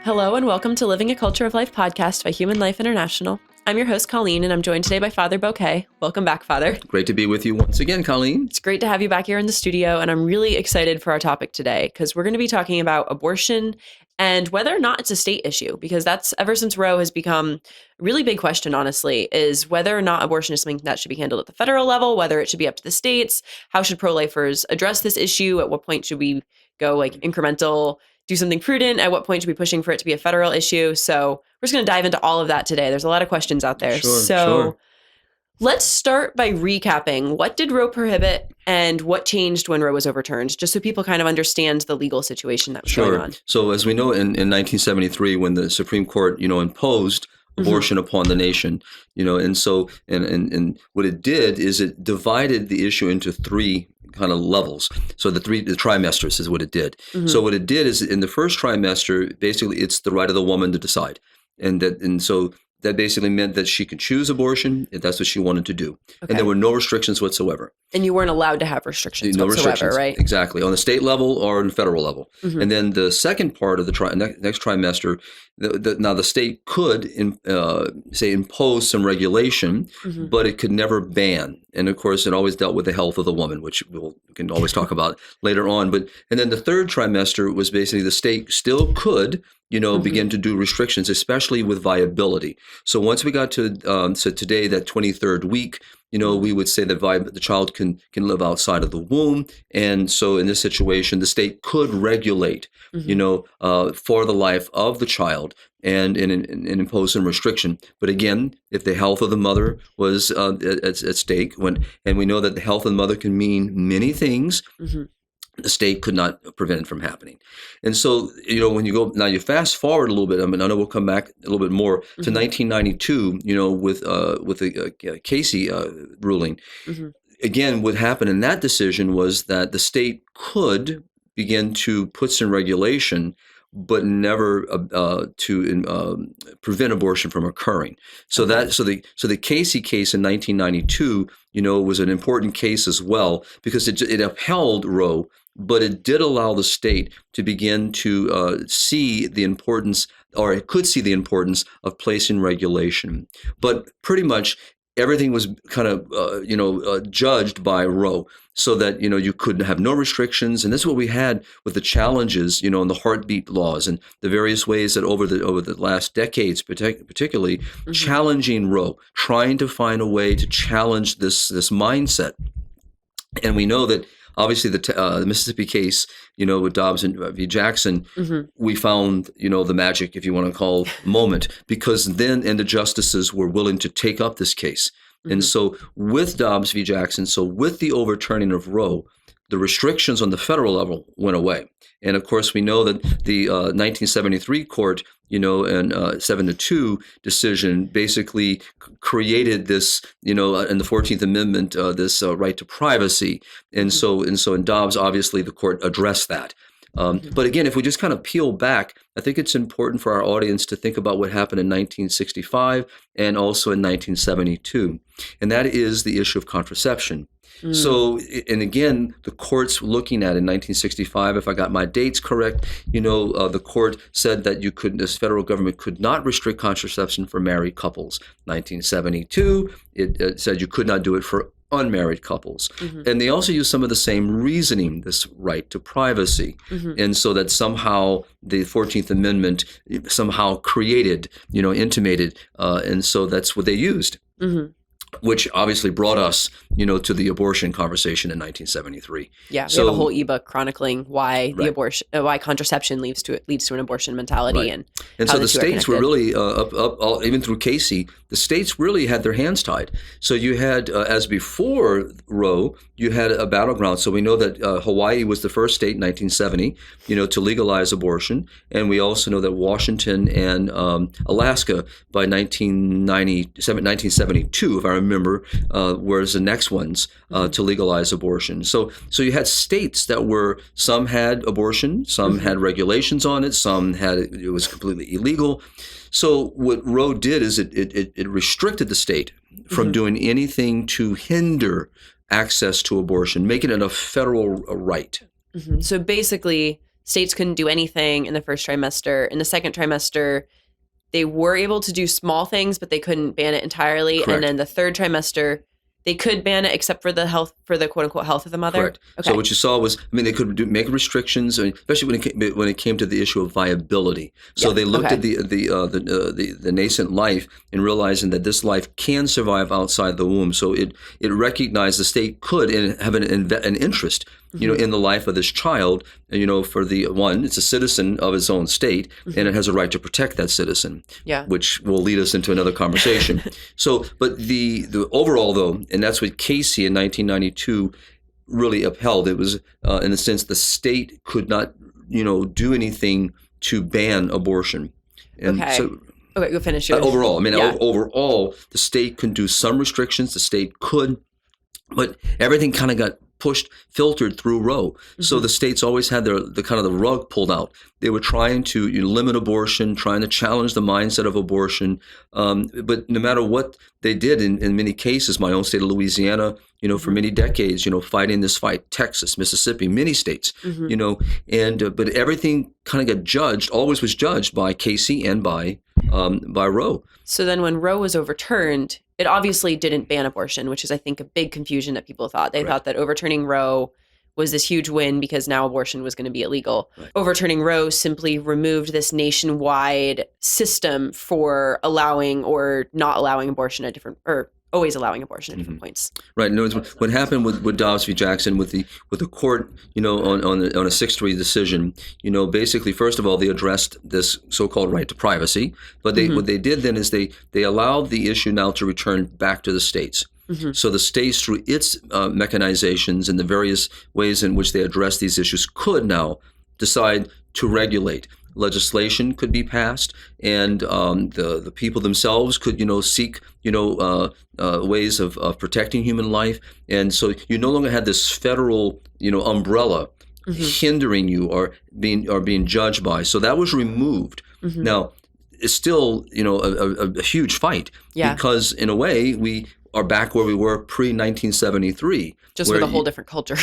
Hello and welcome to Living a Culture of Life podcast by Human Life International. I'm your host, Colleen, and I'm joined today by Father Boquet. Welcome back, Father. Great to be with you once again, Colleen. It's great to have you back here in the studio, and I'm really excited for our topic today because we're going to be talking about abortion and whether or not it's a state issue, because that's ever since Roe has become a really big question, honestly, is whether or not abortion is something that should be handled at the federal level, whether it should be up to the states, how should pro-lifers address this issue, at what point should we go like incremental, do something prudent, at what point should we be pushing for it to be a federal issue. So we're just going to dive into all of that today. There's a lot of questions out there. Sure. Let's start by recapping. What did Roe prohibit and what changed when Roe was overturned, just so people kind of understand the legal situation that was going on? So as we know, in 1973, when the Supreme Court, imposed abortion upon the nation, and so and what it did is it divided the issue into three kind of levels. So the trimesters is what it did. So what it did is in the first trimester, basically it's the right of the woman to decide. And so that basically meant that she could choose abortion if that's what she wanted to do. Okay. And there were no restrictions whatsoever. And you weren't allowed to have restrictions whatsoever, right? Exactly, on the state level or on the federal level. And then the second part of the next trimester, now the state could impose some regulation, but it could never ban. And of course, it always dealt with the health of the woman, which we can always talk about later on. And then the third trimester was basically the state still could begin to do restrictions, especially with viability. So once we got to today, that 23rd week, we would say that the child can live outside of the womb. And so in this situation, the state could regulate, for the life of the child and impose some restriction. But again, if the health of the mother was at stake, and we know that the health of the mother can mean many things, the state could not prevent it from happening. And so, when you go, now you fast forward a little bit, I know we'll come back a little bit more to 1992, with the Casey ruling. Again, what happened in that decision was that the state could begin to put some regulation, but never to prevent abortion from occurring. So the Casey case in 1992, was an important case as well, because it upheld Roe, but it did allow the state to begin to see the importance, or it could see the importance of placing regulation. But pretty much everything was kind of, judged by Roe, so that, you could have no restrictions. And this is what we had with the challenges, in the heartbeat laws and the various ways that over the last decades, particularly challenging Roe, trying to find a way to challenge this mindset. And we know that obviously the Mississippi case, with Dobbs and v. Jackson, we found, the magic, if you want to call, moment, because then the justices were willing to take up this case. And so with Dobbs v. Jackson, so with the overturning of Roe, the restrictions on the federal level went away. And of course, we know that the 1973 court, and 7-2 decision basically created this, in the 14th Amendment, this right to privacy. And so in Dobbs, obviously, the court addressed that. But again, if we just kind of peel back, I think it's important for our audience to think about what happened in 1965 and also in 1972. And that is the issue of contraception. So, and again, the court's looking at in 1965, if I got my dates correct, the court said that this federal government could not restrict contraception for married couples. 1972, it said you could not do it for unmarried couples. And they also use some of the same reasoning, this right to privacy. And so that somehow the 14th Amendment somehow created, intimated, and so that's what they used. Which obviously brought us, to the abortion conversation in 1973. Yeah, we have a whole ebook chronicling why why contraception leads to an abortion mentality, and so the states were really even through Casey, the states really had their hands tied. So you had, as before Roe, you had a battleground. So we know that Hawaii was the first state in 1970, to legalize abortion, and we also know that Washington and Alaska by 1972, if I remember, were the next ones to legalize abortion. So you had states that some had abortion, some had regulations on it, some had it was completely illegal. So what Roe did is it restricted the state from doing anything to hinder access to abortion, making it a federal right. So basically, states couldn't do anything in the first trimester. In the second trimester, they were able to do small things, but they couldn't ban it entirely. Correct. And then the third trimester, they could ban it except for the quote unquote health of the mother. Correct. Okay. So what you saw was, they could make restrictions, especially when it came to the issue of viability. So they looked at the nascent life and realizing that this life can survive outside the womb. So it recognized the state could have an interest, in the life of this child. For the one, it's a citizen of its own state, and it has a right to protect that citizen. Yeah. Which will lead us into another conversation. So, but the overall though, and that's what Casey in 1992 really upheld. It was, in a sense, the state could not, do anything to ban abortion. And so, okay, go finish. Overall, overall, the state can do some restrictions. The state could, but everything kind of got filtered through Roe. So the states always had the kind of the rug pulled out. They were trying to limit abortion, trying to challenge the mindset of abortion. But no matter what they did, in many cases, my own state of Louisiana, for many decades, fighting this fight, Texas, Mississippi, many states, but everything kind of got judged, always was judged by Casey and by Roe. So then when Roe was overturned, it obviously didn't ban abortion, which is, I think, a big confusion that people thought. They thought that overturning Roe was this huge win because now abortion was going to be illegal. Right. Overturning Roe simply removed this nationwide system for allowing or not allowing abortion at different, or always allowing abortion at different points. Right. No, what happened with Dobbs v. Jackson, with the court, on a 6-3 decision, basically, first of all, they addressed this so-called right to privacy. But what they did then is they allowed the issue now to return back to the states. So the states, through its mechanizations and the various ways in which they address these issues, could now decide to regulate. Legislation could be passed, and the people themselves could, seek, ways of protecting human life. And so you no longer had this federal, umbrella hindering you or being judged by. So that was removed. Now, it's still, a huge fight because in a way we are back where we were pre-1973. Just with a whole different culture.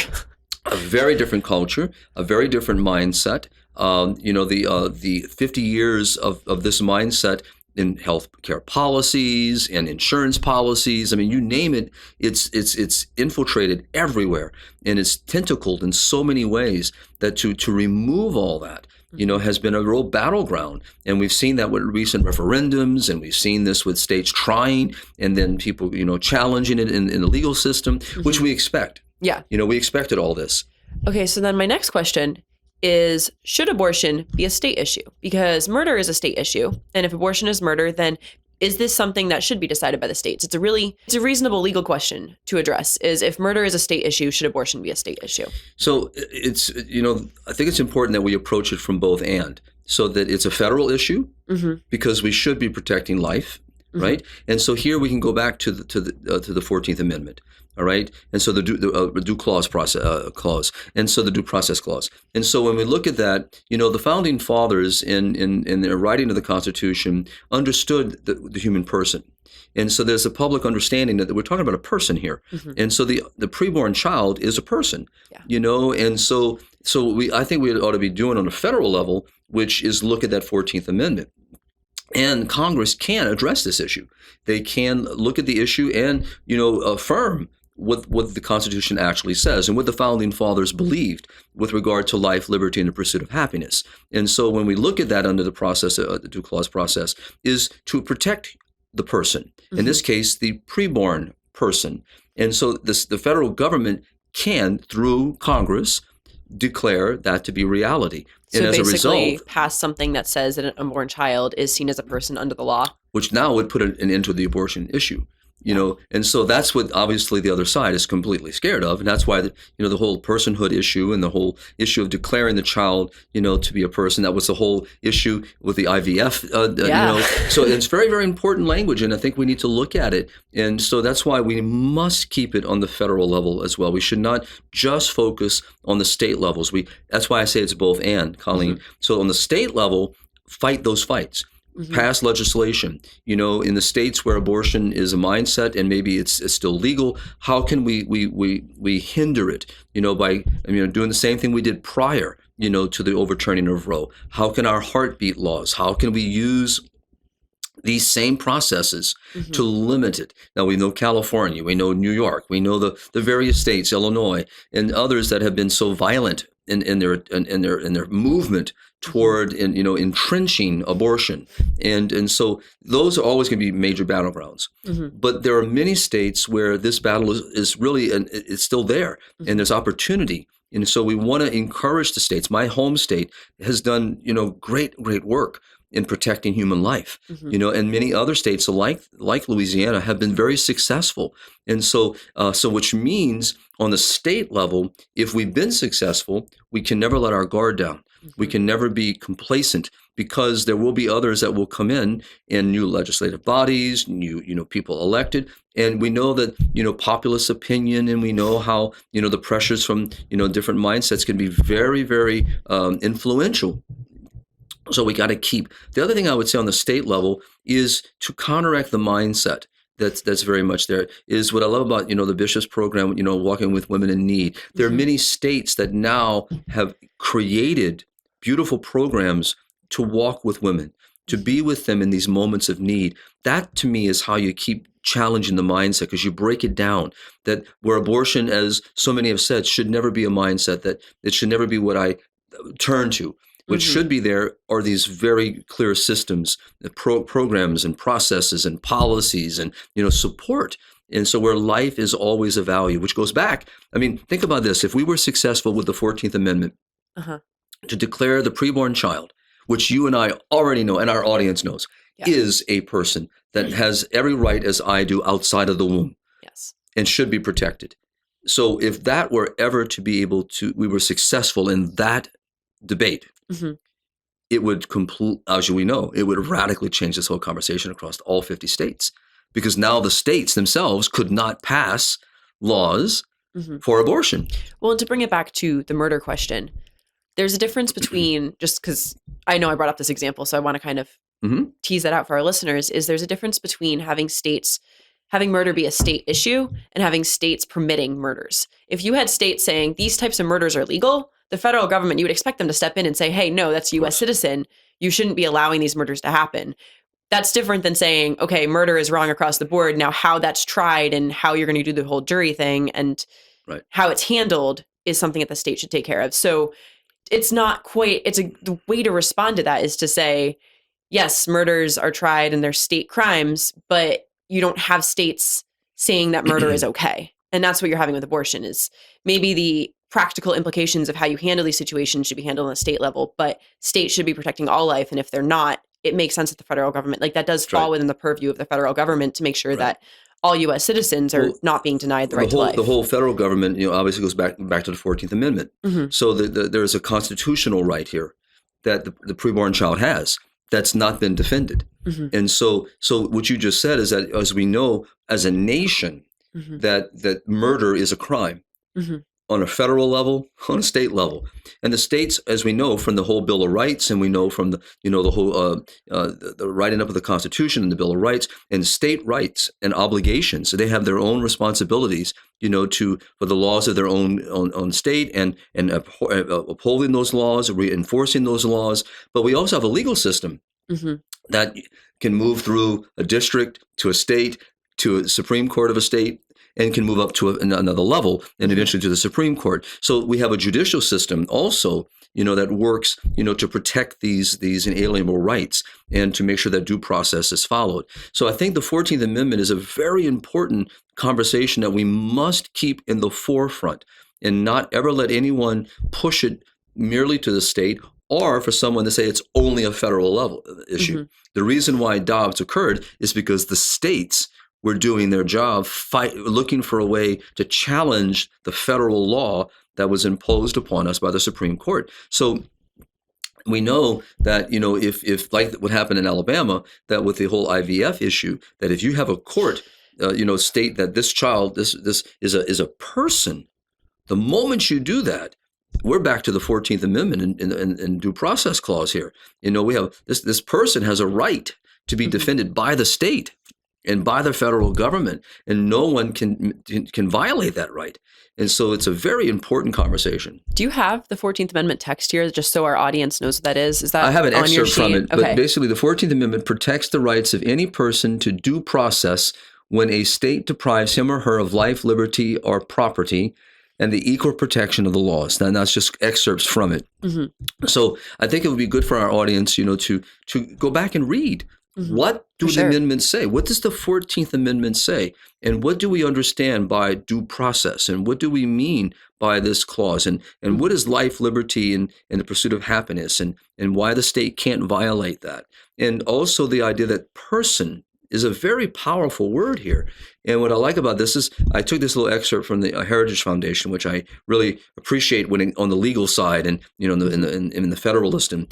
A very different culture, a very different mindset. The 50 years of this mindset in healthcare policies and insurance policies. You name it, it's infiltrated everywhere, and it's tentacled in so many ways that to remove all that, has been a real battleground. And we've seen that with recent referendums, and we've seen this with states trying, and then people, challenging it in the legal system, which we expect. Yeah. We expected all this. Okay, so then my next question is, should abortion be a state issue? Because murder is a state issue. And if abortion is murder, then is this something that should be decided by the states? It's a reasonable legal question to address, is if murder is a state issue, should abortion be a state issue? So it's, I think it's important that we approach it from both and, so that it's a federal issue because we should be protecting life. Right. And so here we can go back to the 14th Amendment. All right. And so the due clause, and so the due process clause. And so when we look at that, the founding fathers in their writing of the Constitution understood the human person. And so there's a public understanding that we're talking about a person here. And so the preborn child is a person, and so I think we ought to be doing on a federal level, which is look at that 14th Amendment. And Congress can address this issue. They can look at the issue and, affirm what the Constitution actually says and what the founding fathers believed with regard to life, liberty, and the pursuit of happiness. And so when we look at that under the process, the due clause process, is to protect the person, in this case, the preborn person. And so the federal government can, through Congress, declare that to be reality. So and as basically a result, pass something that says that an unborn child is seen as a person under the law. Which now would put an end to the abortion issue. And so that's what obviously the other side is completely scared of. And that's why, the whole personhood issue and the whole issue of declaring the child, to be a person, that was the whole issue with the IVF, So it's very, very important language. And I think we need to look at it. And so that's why we must keep it on the federal level as well. We should not just focus on the state levels. That's why I say it's both and, Colleen. So on the state level, fight those fights. Pass legislation, in the states where abortion is a mindset and maybe it's still legal. How can we hinder it, by doing the same thing we did prior, to the overturning of Roe? How can our heartbeat laws, how can we use these same processes to limit it? Now, we know California, we know New York, we know the various states, Illinois, and others that have been so violent in their movement toward entrenching abortion, and so those are always going to be major battlegrounds. But there are many states where this battle is really, and it's still there, and there's opportunity. And so we want to encourage the states. My home state has done great work in protecting human life, and many other states like Louisiana have been very successful. And so which means on the state level, if we've been successful, we can never let our guard down. We can never be complacent, because there will be others that will come in new legislative bodies, new people elected. And we know that, populist opinion, and we know how, the pressures from, different mindsets can be very, very influential. So we got to keep. The other thing I would say on the state level is to counteract the mindset that's very much there, is what I love about, the Bishop's program, walking with women in need. There are many states that now have created beautiful programs to walk with women, to be with them in these moments of need. That, to me, is how you keep challenging the mindset, because you break it down, that where abortion, as so many have said, should never be a mindset, that it should never be what I turn to. What should be there are these very clear systems, programs and processes and policies and, support. And so where life is always a value, which goes back, think about this. If we were successful with the 14th Amendment to declare the preborn child, which you and I already know and our audience knows, is a person that has every right as I do outside of the womb, and should be protected. So if that were ever to be able to, we were successful in that debate, it would as we know, it would radically change this whole conversation across all 50 states, because now the states themselves could not pass laws for abortion. Well, and to bring it back to the murder question, there's a difference between, just because I know I brought up this example, so I want to kind of tease that out for our listeners, is there's a difference between having murder be a state issue and having states permitting murders. If you had states saying these types of murders are legal, the federal government, you would expect them to step in and say, hey, no, that's a U.S. citizen. You shouldn't be allowing these murders to happen. That's different than saying, okay, murder is wrong across the board. Now, how that's tried and how you're going to do the whole jury thing and how it's handled is something that the state should take care of. So it's not quite, the way to respond to that is to say, yes, murders are tried and they're state crimes, but you don't have states saying that murder is okay. And that's what you're having with abortion, is maybe the practical implications of how you handle these situations should be handled on a state level, but states should be protecting all life. And if they're not, it makes sense that the federal government, that does fall within the purview of the federal government to make sure that all U.S. citizens are not being denied the right to life. The whole federal government, obviously goes back to the 14th Amendment. So there's a constitutional right here that the preborn child has that's not been defended. And so what you just said is that, as we know, as a nation, that murder is a crime. On a federal level, on a state level. And the states, as we know from the whole Bill of Rights, and we know from the whole the writing up of the Constitution and the Bill of Rights, and state rights and obligations, so they have their own responsibilities, for the laws of their own state and upholding those laws, reinforcing those laws. But we also have a legal system that can move through a district to a state to a Supreme Court of a state, and can move up to another level and eventually to the Supreme Court. So we have a judicial system also, that works, to protect these inalienable rights and to make sure that due process is followed. So I think the 14th Amendment is a very important conversation that we must keep in the forefront and not ever let anyone push it merely to the state, or for someone to say it's only a federal level issue. The reason why Dobbs occurred is because the states were doing their job, looking for a way to challenge the federal law that was imposed upon us by the Supreme Court. So we know that, if like what happened in Alabama, that with the whole IVF issue, that if you have a court, state that this child, this is a person, the moment you do that, we're back to the 14th Amendment and due process clause here. We have this person has a right to be defended by the state. and by the federal government, and no one can violate that right. And so it's a very important conversation. Do you have the 14th Amendment text here, just so our audience knows what that is? Is that I have an on your excerpt from sheet? it, Okay. but basically the 14th Amendment protects the rights of any person to due process when a state deprives him or her of life, liberty, or property, and the equal protection of the laws. And that's just excerpts from it. Mm-hmm. So I think it would be good for our audience, to go back and read. Mm-hmm. What do For the sure. amendments say? What does the 14th Amendment say? And what do we understand by due process? And what do we mean by this clause? And what is life, liberty, and the pursuit of happiness? And why the state can't violate that? And also the idea that person is a very powerful word here. And what I like about this is I took this little excerpt from the Heritage Foundation, which I really appreciate when on the legal side and in the Federalist and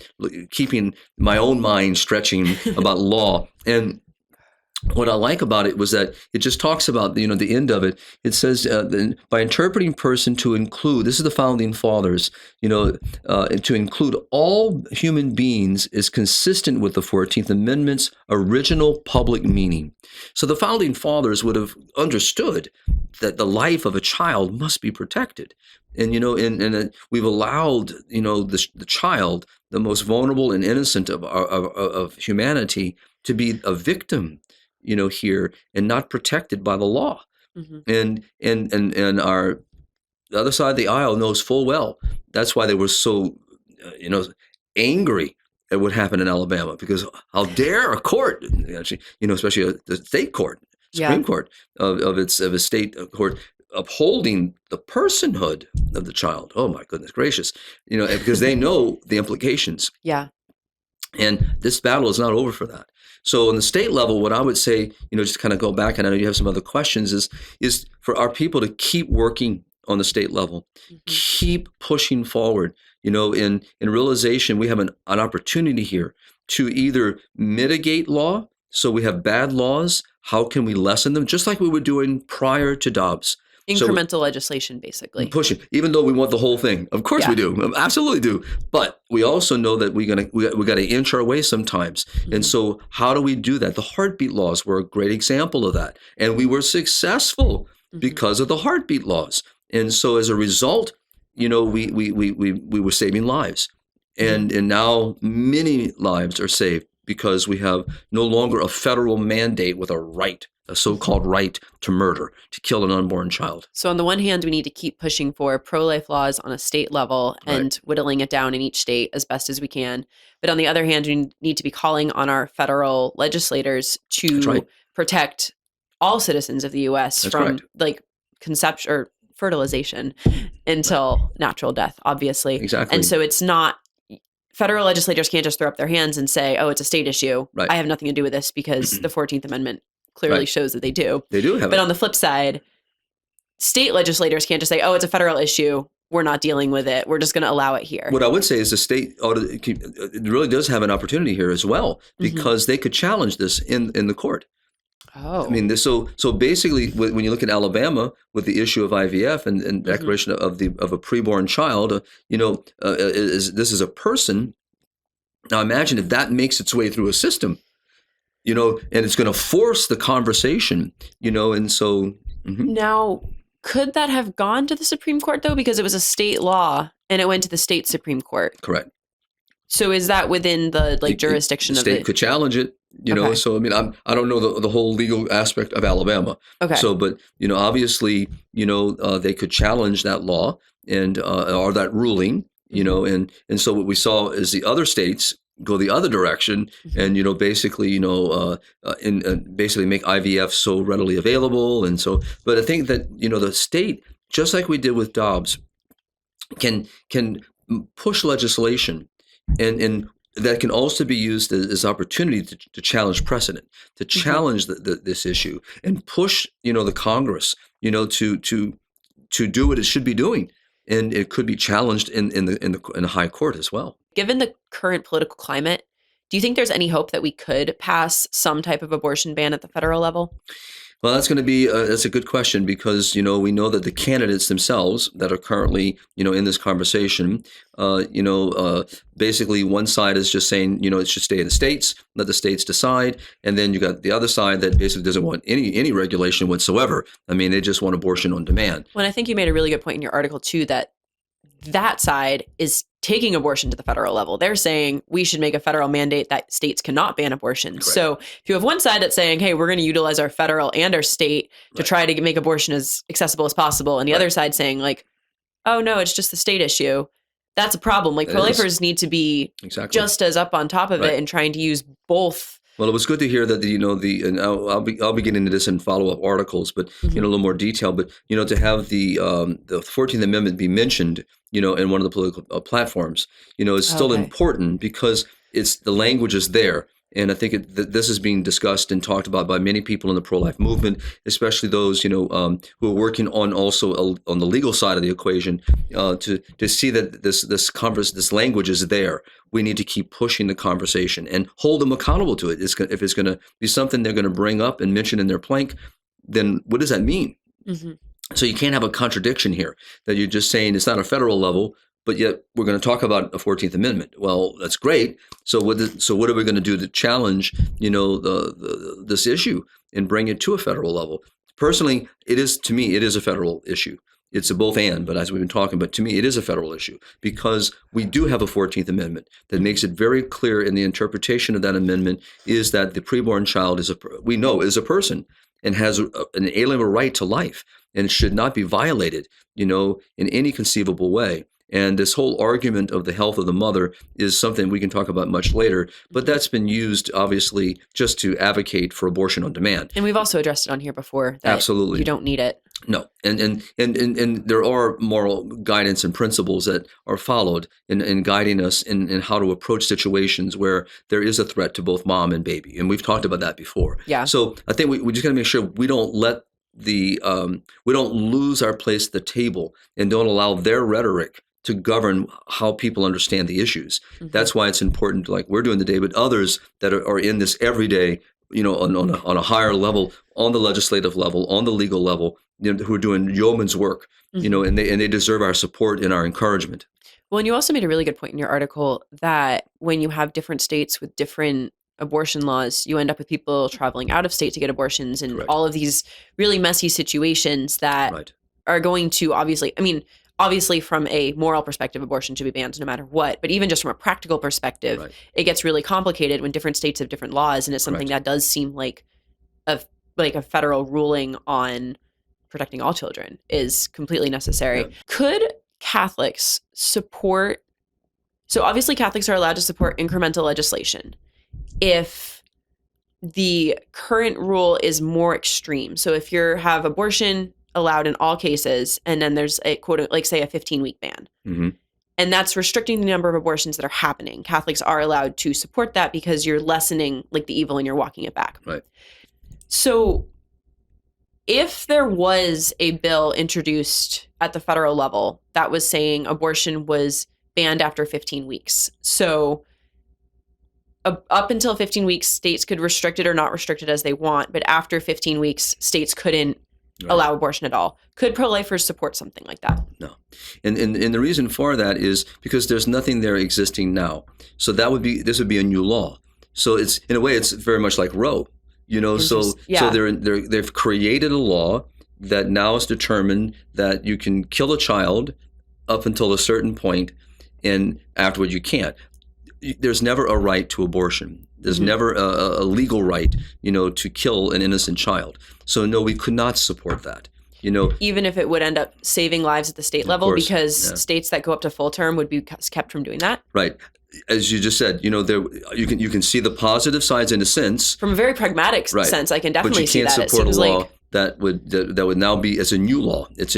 keeping my own mind stretching about law. And what I like about it was that it just talks about, the end of it. It says, by interpreting person to include, this is the founding fathers, to include all human beings is consistent with the 14th Amendment's original public meaning. So the founding fathers would have understood that the life of a child must be protected. And, we've allowed, the child, the most vulnerable and innocent of humanity, to be a victim here and not protected by the law. Mm-hmm. And our the other side of the aisle knows full well that's why they were so angry at what happened in Alabama, because how dare a court, actually, especially the state court, Supreme Court of a state court, upholding the personhood of the child. Oh my goodness gracious, because they know the implications. Yeah. And this battle is not over for that. So on the state level, what I would say, just kind of go back, and I know you have some other questions, is for our people to keep working on the state level, keep pushing forward. In realization, we have an opportunity here to either mitigate law. So we have bad laws. How can we lessen them? Just like we were doing prior to Dobbs. Incremental legislation, basically. Pushing, even though we want the whole thing. Of course we do. Absolutely do. But we also know that we got to inch our way sometimes. Mm-hmm. And so how do we do that? The heartbeat laws were a great example of that. And we were successful because of the heartbeat laws. And so as a result, we were saving lives. And now many lives are saved because we have no longer a federal mandate with a so-called right to murder, to kill an unborn child. So on the one hand, we need to keep pushing for pro-life laws on a state level and whittling it down in each state as best as we can. But on the other hand, we need to be calling on our federal legislators to protect all citizens of the U.S. from conception or fertilization until natural death, obviously. Exactly. And so it's not, federal legislators can't just throw up their hands and say, oh, it's a state issue. Right. I have nothing to do with this because the 14th Amendment clearly shows that they do. They do have But on the flip side, state legislators can't just say, oh, it's a federal issue. We're not dealing with it. We're just going to allow it here. What I would say is the state it really does have an opportunity here as well, because they could challenge this in the court. Oh. I mean, so basically, when you look at Alabama with the issue of IVF and declaration of a preborn child, this is a person. Now imagine if that makes its way through a system, and it's going to force the conversation, and so. Now, could that have gone to the Supreme Court though, because it was a state law and it went to the state Supreme Court? Correct. So is that within the jurisdiction the of the state could challenge it, So I mean, I don't know the whole legal aspect of Alabama. Okay. So, but obviously, they could challenge that law and or that ruling, and so what we saw is the other states go the other direction, and basically, basically make IVF so readily available, and so. But I think that the state, just like we did with Dobbs, can push legislation. And that can also be used as opportunity to challenge precedent, to challenge this issue, and push the Congress to do what it should be doing, and it could be challenged in the high court as well. Given the current political climate, do you think there's any hope that we could pass some type of abortion ban at the federal level? Well, that's going to be that's a good question because we know that the candidates themselves that are currently in this conversation, basically one side is just saying it should stay in the states, let the states decide, and then you got the other side that basically doesn't want any regulation whatsoever. I mean, they just want abortion on demand. Well, and I think you made a really good point in your article too that side is taking abortion to the federal level. They're saying we should make a federal mandate that states cannot ban abortion. Correct. So if you have one side that's saying, hey, we're going to utilize our federal and our state to try to make abortion as accessible as possible, and the other side saying like, oh no, it's just the state issue, that's a problem. Like pro-lifers need to be just as up on top of it and trying to use both. Well, it was good to hear that and I'll be getting into this in follow-up articles, but a little more detail. But to have the 14th Amendment be mentioned, in one of the political platforms, is still important because the language is there. And I think this is being discussed and talked about by many people in the pro-life movement, especially those who are working on the legal side of the equation, to see that this language is there. We need to keep pushing the conversation and hold them accountable to it. If it's going to be something they're going to bring up and mention in their plank, then what does that mean? Mm-hmm. So you can't have a contradiction here that you're just saying it's not a federal level, but yet we're going to talk about a 14th Amendment. Well, that's great. So what are we going to do to challenge, this issue and bring it to a federal level? Personally, to me, it is a federal issue. It's a both and, but as we've been talking, but to me, it is a federal issue because we do have a 14th Amendment that makes it very clear in the interpretation of that amendment is that the preborn child is a person and has an inalienable right to life and should not be violated, in any conceivable way. And this whole argument of the health of the mother is something we can talk about much later, but that's been used obviously just to advocate for abortion on demand. And we've also addressed it on here before. That absolutely, you don't need it. No, and there are moral guidance and principles that are followed in guiding us in how to approach situations where there is a threat to both mom and baby, and we've talked about that before. Yeah. So I think we just got to make sure we don't we don't lose our place at the table and don't allow their rhetoric to govern how people understand the issues. Mm-hmm. That's why it's important, like we're doing today, but others that are in this every day, on a higher level, on the legislative level, on the legal level, who are doing yeoman's work, and they deserve our support and our encouragement. Well, and you also made a really good point in your article that when you have different states with different abortion laws, you end up with people traveling out of state to get abortions and all of these really messy situations that are going to obviously from a moral perspective, abortion should be banned no matter what. But even just from a practical perspective, it gets really complicated when different states have different laws. And it's something that does seem like a federal ruling on protecting all children is completely necessary. Yeah. Could Catholics support, so obviously Catholics are allowed to support incremental legislation if the current rule is more extreme. So if you have abortion allowed in all cases, and then there's a quote, like say a 15-week ban. Mm-hmm. And that's restricting the number of abortions that are happening. Catholics are allowed to support that because you're lessening like the evil and you're walking it back. Right. So if there was a bill introduced at the federal level that was saying abortion was banned after 15 weeks. So up until 15 weeks, states could restrict it or not restrict it as they want. But after 15 weeks, states couldn't allow abortion at all. Could pro-lifers support something like that? No. And the reason for that is because there's nothing there existing now. So this would be a new law. So it's, in a way, it's very much like Roe, so they've created a law that now is determined that you can kill a child up until a certain point, and afterward you can't. There's never a right to abortion. There's never a legal right, to kill an innocent child. So no, we could not support that. Even if it would end up saving lives at the state level, because states that go up to full term would be kept from doing that. Right. As you just said, there you can see the positive sides in a sense. From a very pragmatic sense, I can definitely see that. But you can't support a law that would now be as a new law. It's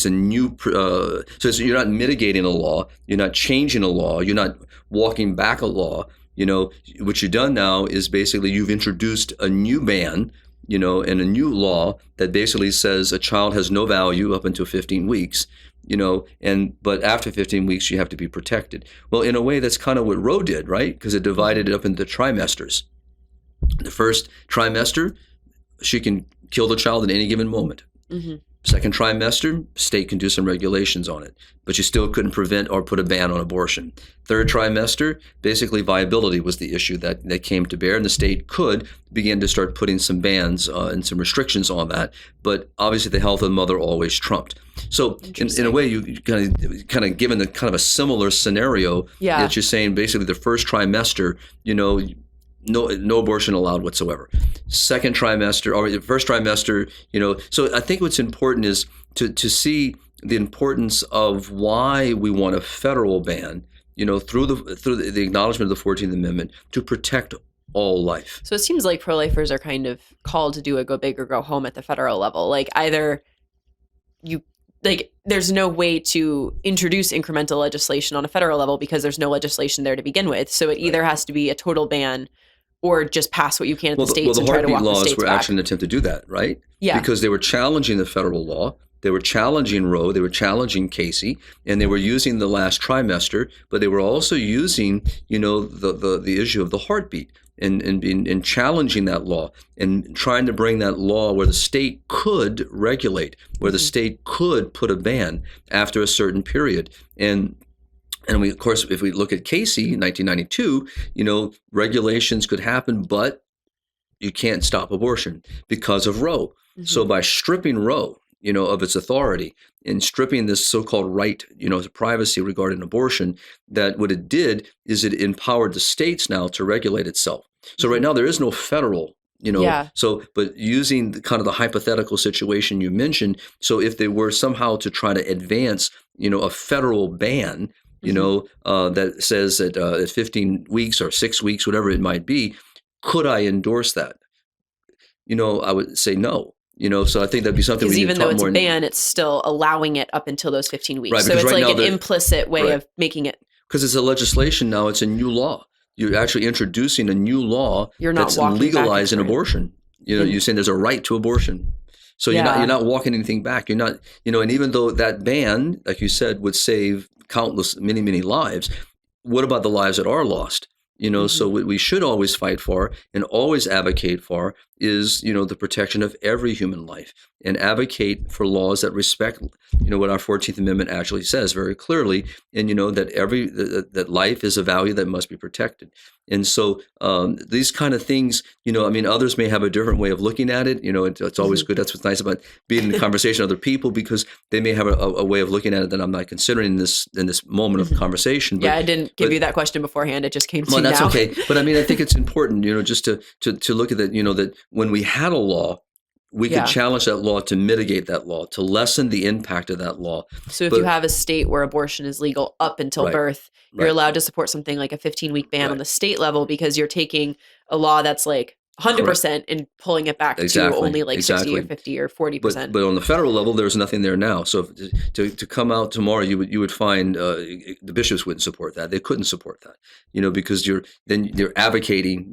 a new so you're not mitigating a law, you're not changing a law, you're not walking back a law. What you've done now is basically you've introduced a new ban, and a new law that basically says a child has no value up until 15 weeks, but after 15 weeks you have to be protected. Well, in a way, that's kind of what Roe did, right? Because it divided it up into trimesters. The first trimester, she can kill the child at any given moment. Mm-hmm. Second trimester, state can do some regulations on it, but you still couldn't prevent or put a ban on abortion. Third trimester, basically viability was the issue that came to bear, and the state could begin to start putting some bans and some restrictions on that. But obviously, the health of the mother always trumped. So, in a way, you kind of given the kind of a similar scenario that you're saying, basically, the first trimester, no abortion allowed whatsoever. Second trimester, or the first trimester, so I think what's important is to see the importance of why we want a federal ban, through the acknowledgement of the 14th Amendment to protect all life. So it seems like pro-lifers are kind of called to do a go big or go home at the federal level. Like either there's no way to introduce incremental legislation on a federal level because there's no legislation there to begin with. So it either has to be a total ban or just pass what you can at the states and try to walk the states back. Well, the heartbeat laws were actually an attempt to do that, right? Yeah. Because they were challenging the federal law. They were challenging Roe. They were challenging Casey. And they were using the last trimester, but they were also using, the issue of the heartbeat and challenging that law and trying to bring that law where the state could regulate, where the state could put a ban after a certain period. And we, of course, if we look at Casey in 1992, regulations could happen, but you can't stop abortion because of Roe. Mm-hmm. So by stripping Roe, of its authority and stripping this so-called right, to privacy regarding abortion, that what it did is it empowered the states now to regulate itself. So right now there is no federal but using the hypothetical situation you mentioned, so if they were somehow to try to advance, a federal ban, that says that at 15 weeks or 6 weeks, whatever it might be, could I endorse that? I would say no. So I think that'd be something we need to talk more. Even though it's a ban, it's still allowing it up until those 15 weeks. Right, so it's right like an implicit way of making it. Because it's a legislation now, it's a new law. You're actually introducing a new law that's legalizing abortion. You're saying there's a right to abortion. So you're not walking anything back. You're not, and even though that ban, like you said, would save countless, many, many lives, what about the lives that are lost? So what we should always fight for and always advocate for is, the protection of every human life, and advocate for laws that respect, what our 14th Amendment actually says very clearly, and, that that life is a value that must be protected. And so these kind of things, others may have a different way of looking at it. It's always good. That's what's nice about being in the conversation with other people, because they may have a way of looking at it that I'm not considering in this moment of conversation. But, I didn't give you that question beforehand. It just came to me now. Well, that's okay. But I think it's important, just to look at that, that when we had a law, we could challenge that law to mitigate that law, to lessen the impact of that law. So if you have a state where abortion is legal up until birth, you're allowed to support something like a 15-week ban on the state level, because you're taking a law that's like 100% and pulling it back to only like 60 or 50 or 40%. But on the federal level, there's nothing there now. So to come out tomorrow, you would find the bishops wouldn't support that. They couldn't support that, because you're advocating,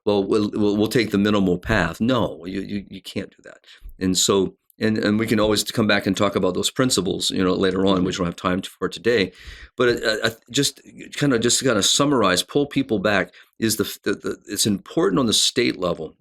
we'll take the minimal path. No, you can't do that. And so. And we can always come back and talk about those principles, later on, which we don't have time for today. But just kind of summarize, pull people back, is it's important on the state level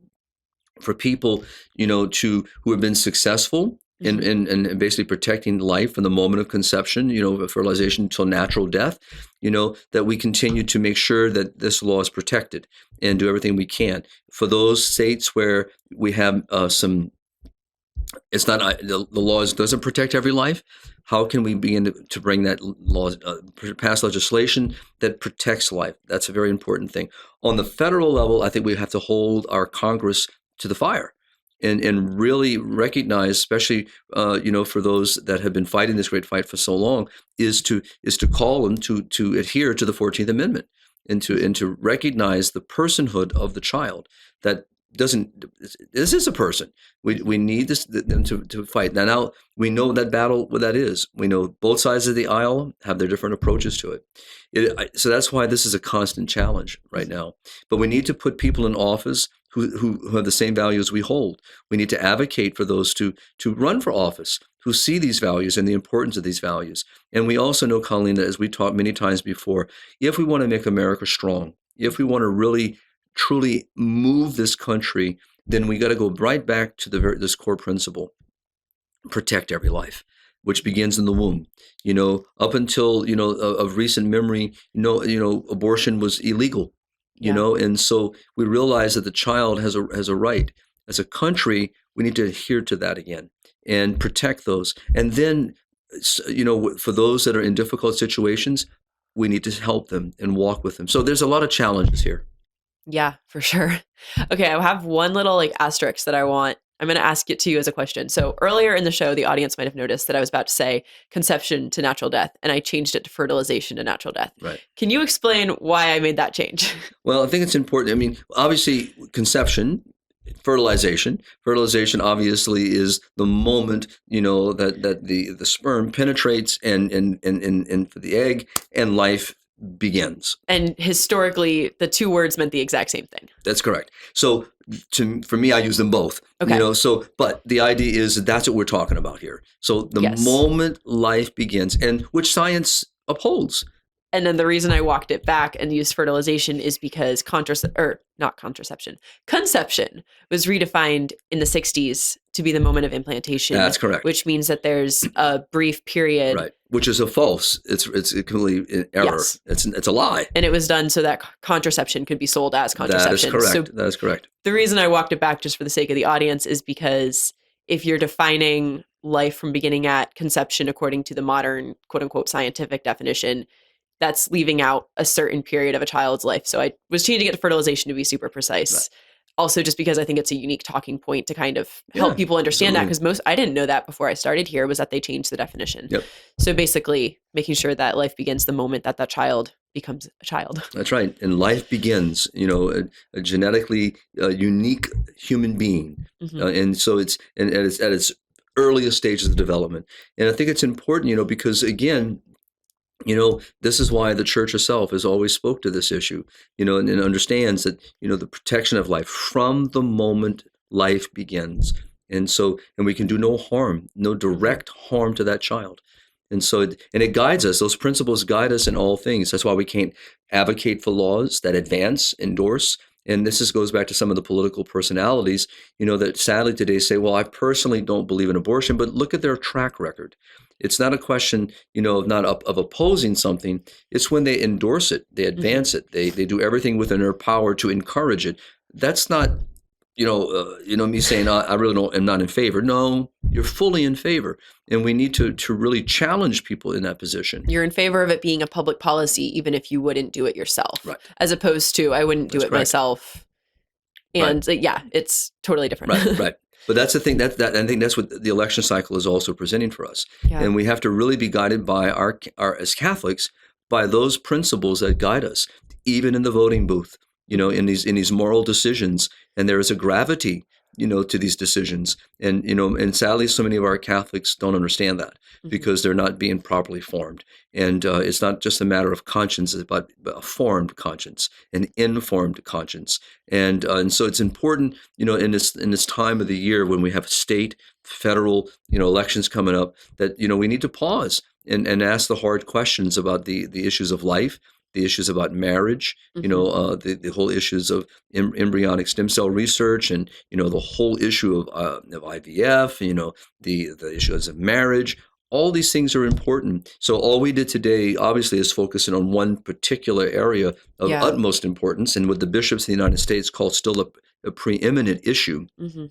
for people, who have been successful in basically protecting life from the moment of conception, fertilization till natural death, that we continue to make sure that this law is protected and do everything we can. For those states where we have it's not the law doesn't protect every life. How can we begin to bring that law, pass legislation that protects life? That's a very important thing. On the federal level, I think we have to hold our Congress to the fire and really recognize, especially for those that have been fighting this great fight for so long, is to call them to adhere to the 14th Amendment and to recognize the personhood of the child. This is a person. We need them to fight. Now we know that battle, what that is. We know both sides of the aisle have their different approaches to it. So that's why this is a constant challenge right now. But we need to put people in office who have the same values we hold. We need to advocate for those to run for office, who see these values and the importance of these values. And we also know, Colleen, that as we talked many times before, if we want to make America strong, if we want to really truly move this country then we got to go right back to this core principle: protect every life, which begins in the womb. Up until of recent memory, abortion was illegal. And so we realize that the child has a right. As a country, we need to adhere to that again and protect those. And then, for those that are in difficult situations, we need to help them and walk with them. So there's a lot of challenges here. Yeah, for sure. Okay, I have one little asterisk that I'm going to ask it to you as a question. So earlier in the show, the audience might have noticed that I was about to say conception to natural death, and I changed it to fertilization to natural death. Right. Can you explain why I made that change? Well, I think it's important. I mean, obviously, conception, fertilization obviously is the moment that the sperm penetrates and for the egg, and life begins. And historically, the two words meant the exact same thing. That's correct. So for me, I use them both. Okay. But the idea is that's what we're talking about here. So the moment life begins, and which science upholds. And then the reason I walked it back and used fertilization is because conception was redefined in the 60s to be the moment of implantation. That's correct. Which means that there's a brief period. Right. Which is a false. It's completely an error. Yes. It's a lie. And it was done so that contraception could be sold as contraception. That is correct. So that is correct. The reason I walked it back, just for the sake of the audience, is because if you're defining life from beginning at conception according to the modern, quote unquote, scientific definition, that's leaving out a certain period of a child's life. So I was changing it to fertilization to be super precise. Right. Also, just because I think it's a unique talking point to kind of help people understand that, because I didn't know that before I started here, was that they changed the definition. Yep. So basically making sure that life begins the moment that child becomes a child. That's right. And life begins, a genetically unique human being. Mm-hmm. And so it's at its earliest stages of development. And I think it's important, because again, this is why the church itself has always spoke to this issue, and understands that, the protection of life from the moment life begins. And we can do no harm, no direct harm to that child. And so, it guides us. Those principles guide us in all things. That's why we can't advocate for laws that advance, endorse. And this goes back to some of the political personalities, that sadly today say, well, I personally don't believe in abortion, but look at their track record. It's not a question, of opposing something. It's when they endorse it, they advance it, they do everything within their power to encourage it. That's not, me saying I really am not in favor. No, you're fully in favor, and we need to really challenge people in that position. You're in favor of it being a public policy, even if you wouldn't do it yourself, right? As opposed to I wouldn't do it myself, and right. It's totally different. Right. But that's the thing that I think that's what the election cycle is also presenting for us. Yeah. And we have to really be guided by our as Catholics by those principles that guide us, even in the voting booth, in these moral decisions. And there is a gravity, to these decisions. And, and sadly, so many of our Catholics don't understand that because they're not being properly formed. And it's not just a matter of conscience, it's about a formed conscience, an informed conscience. And so it's important, in this time of the year when we have state, federal, elections coming up, that, we need to pause and ask the hard questions about the issues of life, the issues about marriage, the whole issues of embryonic stem cell research, and the whole issue of IVF, the issues of marriage. All these things are important. So all we did today, obviously, is focusing on one particular area of utmost importance, and what the bishops of the United States call still a preeminent issue. Mm-hmm.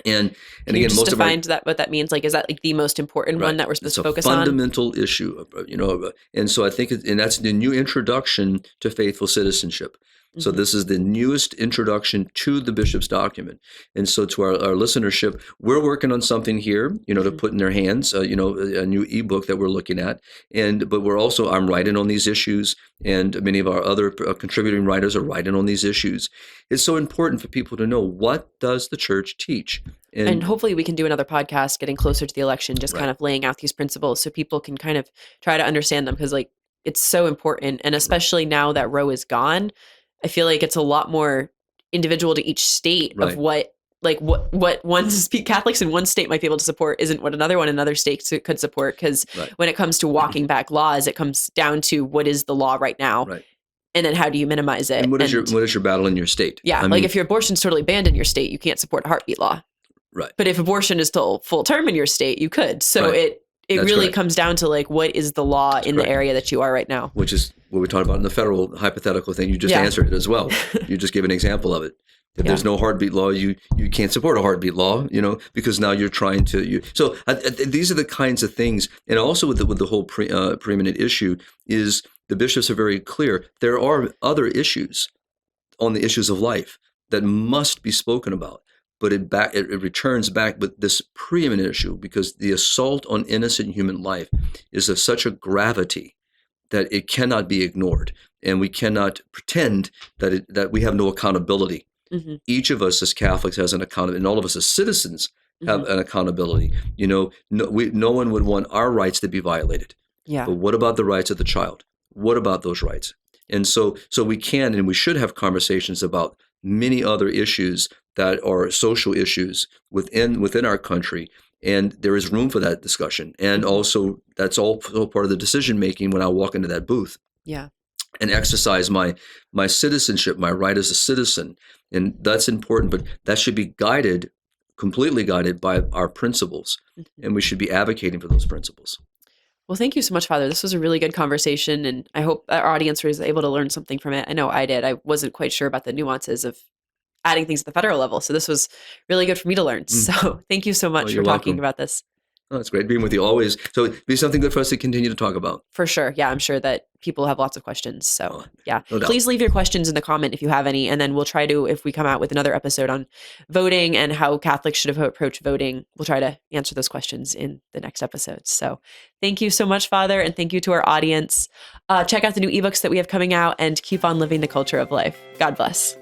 And Can again, you just most define what that means? Is that the most important one that we're supposed to focus on? It's a fundamental issue, and so I think, and that's the new introduction to faithful citizenship. So this is the newest introduction to the bishop's document. And so to our listenership, we're working on something here, to put in their hands, a new ebook that we're looking at. But I'm writing on these issues, and many of our other contributing writers are writing on these issues. It's so important for people to know, what does the church teach? And hopefully we can do another podcast getting closer to the election, just kind of laying out these principles so people can kind of try to understand them, because it's so important. And especially now that Roe is gone, I feel like it's a lot more individual to each state of what one Catholics in one state might be able to support isn't what another state could support. Because when it comes to walking back laws, it comes down to what is the law right now. Right. And then how do you minimize it? And what is your battle in your state? Yeah, like if your abortion's totally banned in your state, you can't support a heartbeat law. Right. But if abortion is still full term in your state, you could. So Right. it That's really correct. comes down to like, what is the law in the area that you are right now? Which is what we talked about in the federal hypothetical thing. You just Yeah. answered it as well. You just gave an example of it. If there's no heartbeat law, you can't support a heartbeat law, because now you're trying to. So these are the kinds of things, and also with the whole preeminent issue is the bishops are very clear. There are other issues on the issues of life that must be spoken about, but it returns back with this preeminent issue because the assault on innocent human life is of such a gravity that it cannot be ignored, and we cannot pretend that we have no accountability. Mm-hmm. Each of us as Catholics has an accountability, and all of us as citizens have an accountability. No one would want our rights to be violated. Yeah. But what about the rights of the child? What about those rights? And so we can and we should have conversations about many other issues that are social issues within our country. And there is room for that discussion. And also that's all part of the decision making when I walk into that booth. Yeah. And exercise my citizenship, my right as a citizen. And that's important, but that should be completely guided by our principles. And we should be advocating for those principles. Well, thank you so much, Father. This was a really good conversation, and I hope our audience was able to learn something from it. I know I did. I wasn't quite sure about the nuances of adding things at the federal level, so this was really good for me to learn. So thank you so much for talking about this. Oh, it's great being with you always. So it'd be something good for us to continue to talk about. For sure. Yeah, I'm sure that people have lots of questions. So yeah, no doubt. Please leave your questions in the comment if you have any. And then we'll try to, if we come out with another episode on voting and how Catholics should approach voting, we'll try to answer those questions in the next episode. So thank you so much, Father. And thank you to our audience. Check out the new ebooks that we have coming out and keep on living the culture of life. God bless.